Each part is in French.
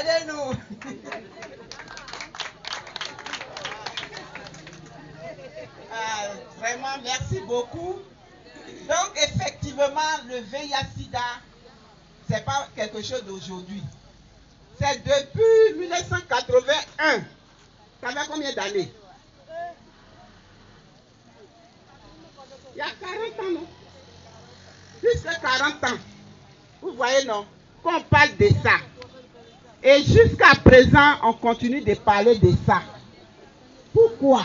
Regardez-nous. Vraiment, merci beaucoup. Donc, effectivement, le VIH-Sida, ce n'est pas quelque chose d'aujourd'hui. C'est depuis 1981. Ça fait combien d'années? Il y a 40 ans, non? Plus que 40 ans. Vous voyez, non? Qu'on parle de ça. Et jusqu'à présent, on continue de parler de ça. Pourquoi?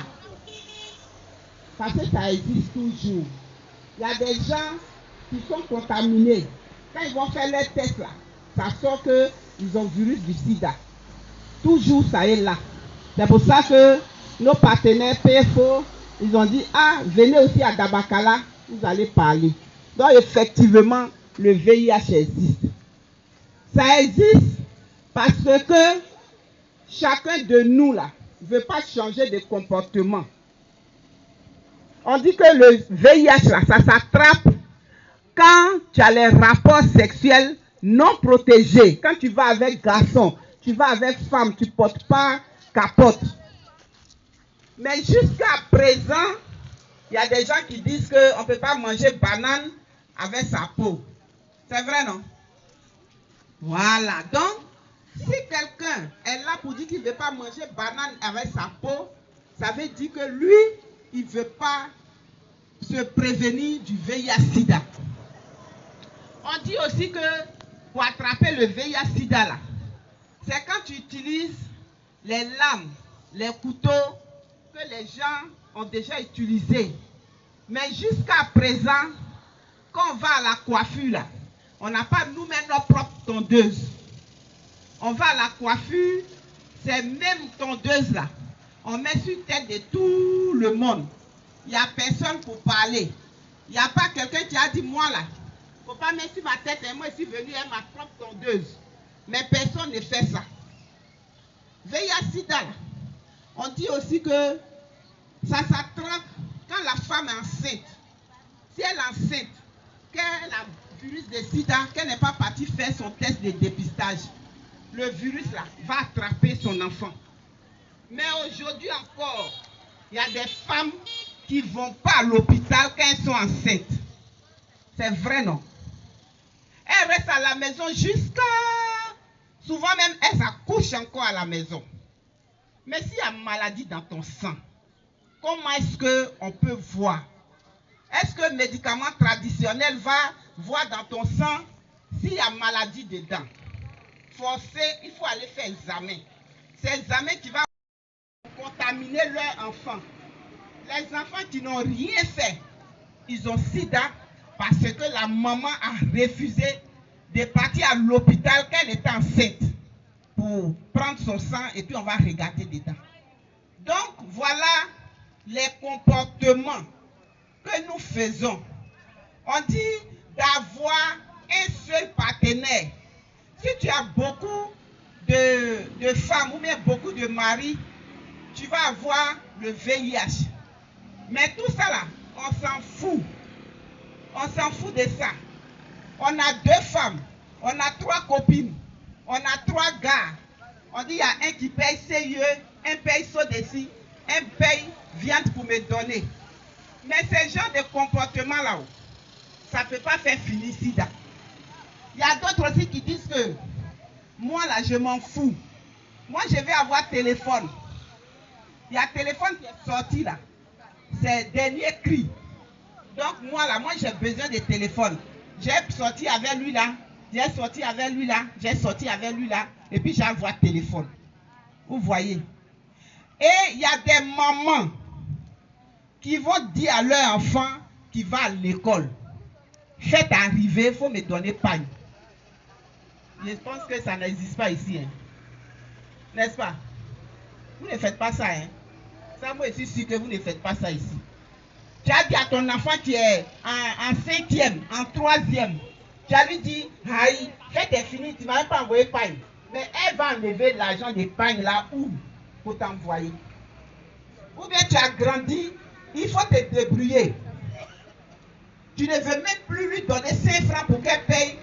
Parce que ça existe toujours. Il y a des gens qui sont contaminés. Quand ils vont faire les tests là, ça sort qu'ils ont le virus du sida. Toujours ça est là. C'est pour ça que nos partenaires PFO, ils ont dit, ah, venez aussi à Dabakala, vous allez parler. Donc effectivement, le VIH existe. Ça existe parce que chacun de nous là ne veut pas changer de comportement. On dit que le VIH là, ça s'attrape quand tu as les rapports sexuels non protégés. Quand tu vas avec garçon, tu vas avec femme, tu ne portes pas capote. Mais jusqu'à présent, il y a des gens qui disent qu'on ne peut pas manger banane avec sa peau. C'est vrai, non? Voilà. Donc, si quelqu'un est là pour dire qu'il ne veut pas manger banane avec sa peau, ça veut dire que lui, il ne veut pas se prévenir du VIH-Sida. On dit aussi que pour attraper le VIH-Sida, là, c'est quand tu utilises les lames, les couteaux que les gens ont déjà utilisés. Mais jusqu'à présent, quand on va à la coiffure, là, on n'a pas nous-mêmes nos propres tondeuses. On va à la coiffure, ces mêmes tondeuses-là, on met sur la tête de tout le monde. Il n'y a personne pour parler. Il n'y a pas quelqu'un qui a dit, moi là, il ne faut pas mettre sur ma tête, et moi je suis venu avec ma propre tondeuse. Mais personne ne fait ça. VIH-Sida, on dit aussi que ça s'attrape quand la femme est enceinte. Si elle est enceinte, qu'elle a le virus de sida, qu'elle n'est pas partie faire son test de dépistage, le virus là va attraper son enfant. Mais aujourd'hui encore, il y a des femmes qui ne vont pas à l'hôpital quand elles sont enceintes. C'est vrai, non? Elles restent à la maison jusqu'à... Souvent même, elles accouchent encore à la maison. Mais s'il y a maladie dans ton sang, comment est-ce qu'on peut voir? Est-ce que le médicament traditionnel va voir dans ton sang s'il y a maladie dedans? Forcé, il faut aller faire examen. C'est l'examen qui va contaminer leur enfant. Les enfants qui n'ont rien fait, ils ont sida parce que la maman a refusé de partir à l'hôpital quand elle était enceinte pour prendre son sang et puis on va regarder dedans. Donc voilà les comportements que nous faisons. On dit d'avoir un seul partenaire. Si tu as beaucoup de femmes ou bien beaucoup de maris, tu vas avoir le VIH. Mais tout ça là, on s'en fout. On s'en fout de ça. On a 2 femmes, on a 3 copines, on a 3 gars. On dit il y a un qui paye CIE, un paye SODECI, un paye viande pour me donner. Mais ce genre de comportement là, ça ne peut pas faire finir sida. Il y a d'autres aussi qui disent que moi là je m'en fous. Moi je vais avoir téléphone. Il y a téléphone qui est sorti là. C'est dernier cri. Donc moi là, j'ai besoin de téléphone. J'ai sorti avec lui là, j'ai sorti avec lui là, j'ai sorti avec lui là, et puis j'envoie téléphone. Vous voyez. Et il y a des mamans qui vont dire à leur enfant qui va à l'école, faites arriver, il faut me donner pagne. Je pense que ça n'existe pas ici. Hein. N'est-ce pas? Vous ne faites pas ça. Hein? Ça, moi, je suis sûr que vous ne faites pas ça ici. Tu as dit à ton enfant qui est en 5e, en 3e, tu as lui dit, aïe, faites est fini, tu ne m'as même pas envoyé pagne. Mais elle va enlever l'argent des pagnes là où pour t'envoyer. Ou bien tu as grandi, il faut te débrouiller. Tu ne veux même plus lui donner 5 francs pour qu'elle paye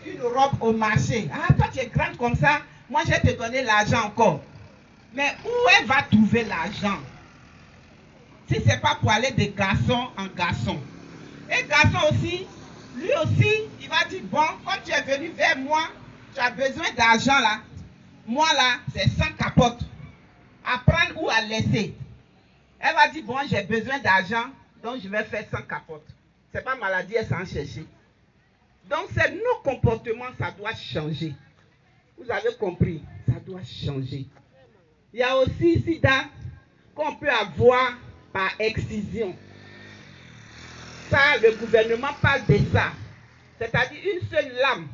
une robe au marché. Ah, toi tu es grande comme ça, moi je vais te donner l'argent encore. Mais où elle va trouver l'argent? Si ce n'est pas pour aller de garçon en garçon. Et garçon aussi, lui aussi, il va dire, bon, quand tu es venu vers moi, tu as besoin d'argent là. Moi là, c'est 100 capotes. À prendre ou à laisser. Elle va dire, bon, j'ai besoin d'argent, donc je vais faire 100 capotes. Ce n'est pas maladie, elle s'en chercher. Donc, c'est nos comportements, ça doit changer. Vous avez compris, ça doit changer. Il y a aussi sida qu'on peut avoir par excision. Ça, le gouvernement parle de ça. C'est-à-dire une seule lame.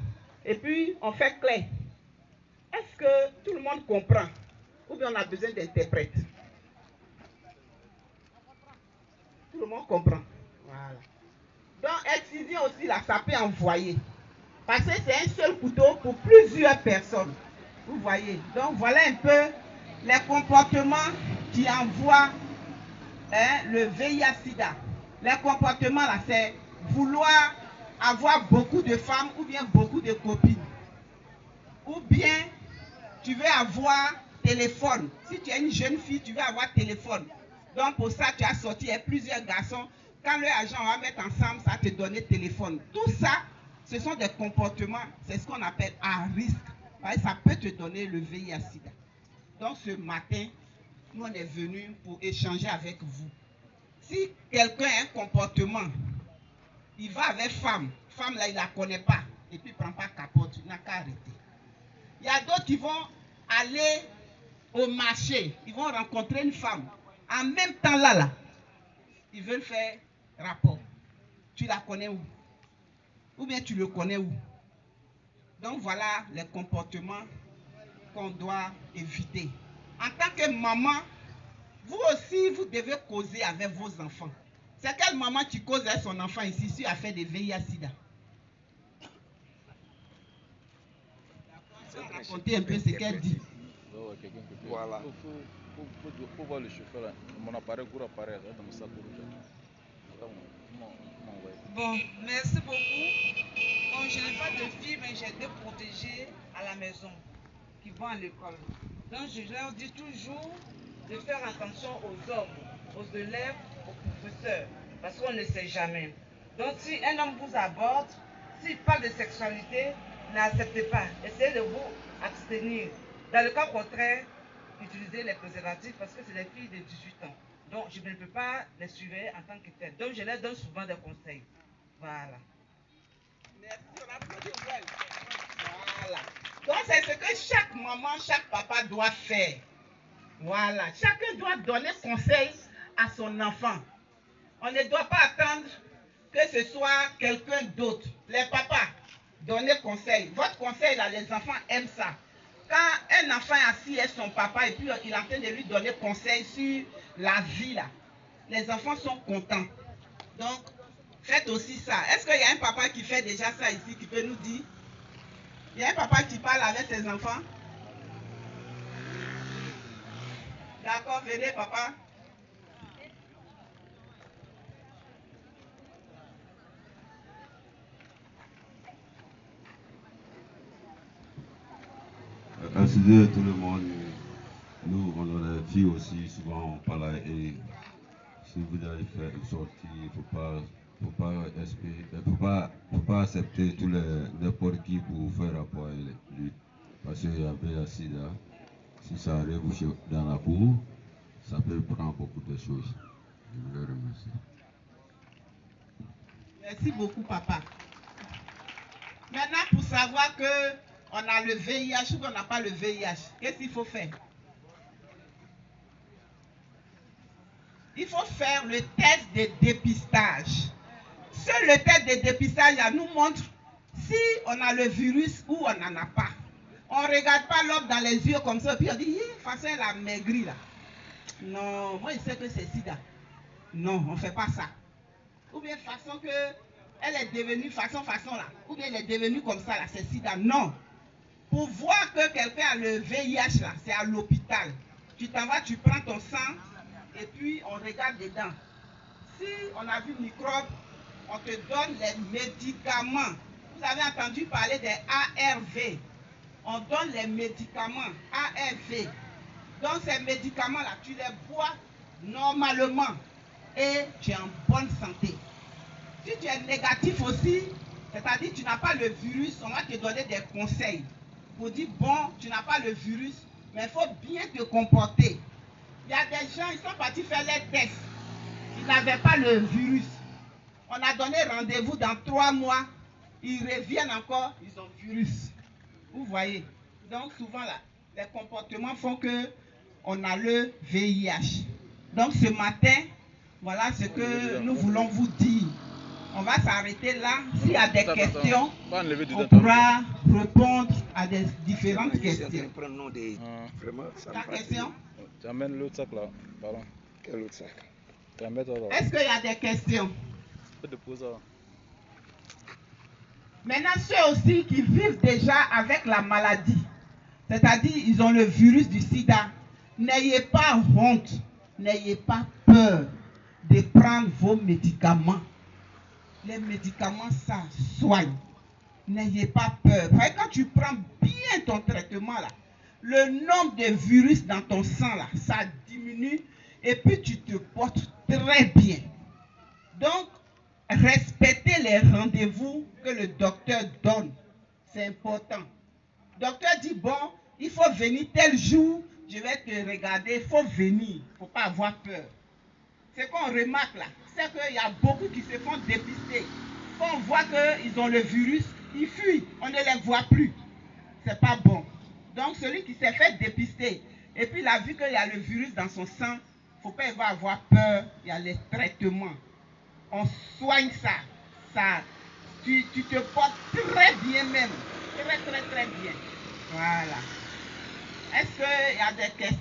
Et puis, on fait clair. Est-ce que tout le monde comprend? Ou bien on a besoin d'interprètes? Tout le monde comprend. Voilà. Donc, excision aussi, là, ça peut envoyer. Parce que c'est un seul couteau pour plusieurs personnes. Vous voyez. Donc, voilà un peu les comportements qui envoient le VIH-Sida. Les comportements, là, c'est vouloir avoir beaucoup de femmes ou bien beaucoup de copines. Ou bien, tu veux avoir téléphone. Si tu es une jeune fille, tu veux avoir téléphone. Donc, pour ça, tu as sorti plusieurs garçons. Quand leur agent va mettre ensemble, ça te donne téléphone. Tout ça, ce sont des comportements, c'est ce qu'on appelle à risque. Ça peut te donner le VIH-Sida. Donc, ce matin, nous, on est venus pour échanger avec vous. Si quelqu'un a un comportement, il va avec femme là, il ne la connaît pas, et puis il ne prend pas capote, il n'a qu'à arrêter. Il y a d'autres qui vont aller au marché, ils vont rencontrer une femme. En même temps là, ils veulent faire rapport. Tu la connais où? Ou bien tu le connais où? Donc voilà les comportements qu'on doit éviter. En tant que maman, vous aussi, vous devez causer avec vos enfants. C'est quelle maman qui cause avec son enfant ici si elle a fait des VIH-Sida? Racontez un peu ce qu'elle dit. Voilà. Faut voir le chauffeur. Mon appareil, gros appareil, dans le sac rouge. Bon, merci beaucoup. Bon, je n'ai pas de filles, mais j'ai deux protégés à la maison qui vont à l'école. Donc, je leur dis toujours de faire attention aux hommes, aux élèves, aux professeurs, parce qu'on ne sait jamais. Donc, si un homme vous aborde, s'il parle de sexualité, n'acceptez pas. Essayez de vous abstenir. Dans le cas contraire, utilisez les préservatifs parce que c'est des filles de 18 ans. Donc, je ne peux pas les surveiller en tant que telles. Donc, je leur donne souvent des conseils. Voilà. Merci, on applaudit. Voilà. Donc, c'est ce que chaque maman, chaque papa doit faire. Voilà. Chacun doit donner conseil à son enfant. On ne doit pas attendre que ce soit quelqu'un d'autre. Les papas, donnez conseil. Votre conseil, là, les enfants aiment ça. Quand un enfant est assis avec son papa et puis il est en train de lui donner conseil sur la vie, là, les enfants sont contents. Donc, faites aussi ça. Est-ce qu'il y a un papa qui fait déjà ça ici, qui peut nous dire? Il y a un papa qui parle avec ses enfants? D'accord, venez papa. Merci de tout le monde. Nous, on a des filles aussi, souvent on parle et si vous allez faire sortir, il ne faut pas accepter tous n'importe qui pour faire rapport avec lui. Parce qu'il y avait la sida, si ça arrive dans la cour, ça peut prendre beaucoup de choses. Je vous remercie. Merci beaucoup papa. Maintenant, pour savoir que on a le VIH ou qu'on n'a pas le VIH, qu'est-ce qu'il faut faire? Il faut faire le test de dépistage. Seul le test de dépistage là, nous montre si on a le virus ou on n'en a pas. On ne regarde pas l'homme dans les yeux comme ça et puis on dit, de toute façon elle a maigri là. Non, moi je sais que c'est sida. Non, on ne fait pas ça. Ou bien façon que elle est devenue façon là. Ou bien elle est devenue comme ça là, c'est sida. Non. Pour voir que quelqu'un a le VIH là, c'est à l'hôpital. Tu t'en vas, tu prends ton sang et puis on regarde dedans. Si on a vu microbe, on te donne les médicaments. Vous avez entendu parler des ARV. on donne les médicaments ARV. Donc ces médicaments-là, tu les bois normalement et tu es en bonne santé. Si tu es négatif aussi, c'est-à-dire que tu n'as pas le virus, on va te donner des conseils pour dire, bon, tu n'as pas le virus, mais il faut bien te comporter. Il y a des gens, ils sont partis faire les tests, ils n'avaient pas le virus. On a donné rendez-vous dans 3 mois, ils reviennent encore, ils ont le virus. Vous voyez? Donc souvent là, les comportements font que on a le VIH. Donc ce matin, voilà ce que nous voulons vous dire. On va s'arrêter là. S'il y a des questions, on pourra répondre à des différentes questions. La question? Tu amènes l'autre sac là, pardon. Quel autre sac? Est-ce qu'il y a des questions? Maintenant, ceux aussi qui vivent déjà avec la maladie, c'est-à-dire ils ont le virus du sida, n'ayez pas honte, n'ayez pas peur de prendre vos médicaments. Les médicaments, ça soigne. N'ayez pas peur. Parce que quand tu prends bien ton traitement, là, le nombre de virus dans ton sang, là, ça diminue et puis tu te portes très bien. Donc, respectez les rendez-vous que le docteur donne. C'est important. Le docteur dit, bon, il faut venir tel jour, je vais te regarder, il faut venir, il ne faut pas avoir peur. Ce qu'on remarque là, c'est qu'il y a beaucoup qui se font dépister. Quand on voit qu'ils ont le virus, ils fuient, on ne les voit plus. C'est pas bon. Donc celui qui s'est fait dépister, et puis il a vu qu'il y a le virus dans son sang, il ne faut pas avoir peur, il y a les traitements. On soigne ça. Tu te portes très bien même. Très bien. Voilà. Est-ce qu'il y a des questions?